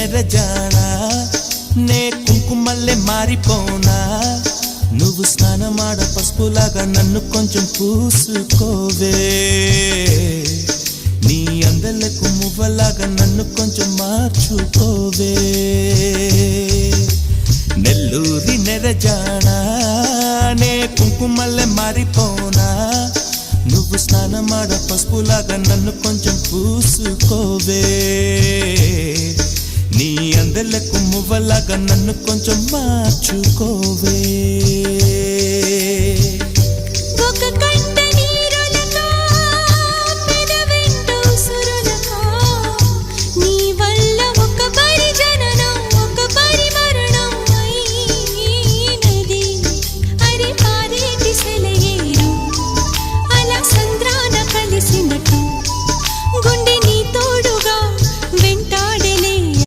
నెరజానా నే కుంకుమల్లే మారిపోనా నువ్వు స్నానమాడ పసుపులాగా నన్ను కొంచెం పూసుకోవే నీ అందలకు మువ్వలాగా నన్ను కొంచెం మార్చుకోవే నెల్లూరి నెరజానా నే కుంకుమల్లే మారిపోనా నువ్వు స్నానమాడ పసుపులాగా నన్ను కొంచెం పూసుకోవే నీ అందలకు మువ్వలాగా నన్ను కొంచెం మార్చుకోవే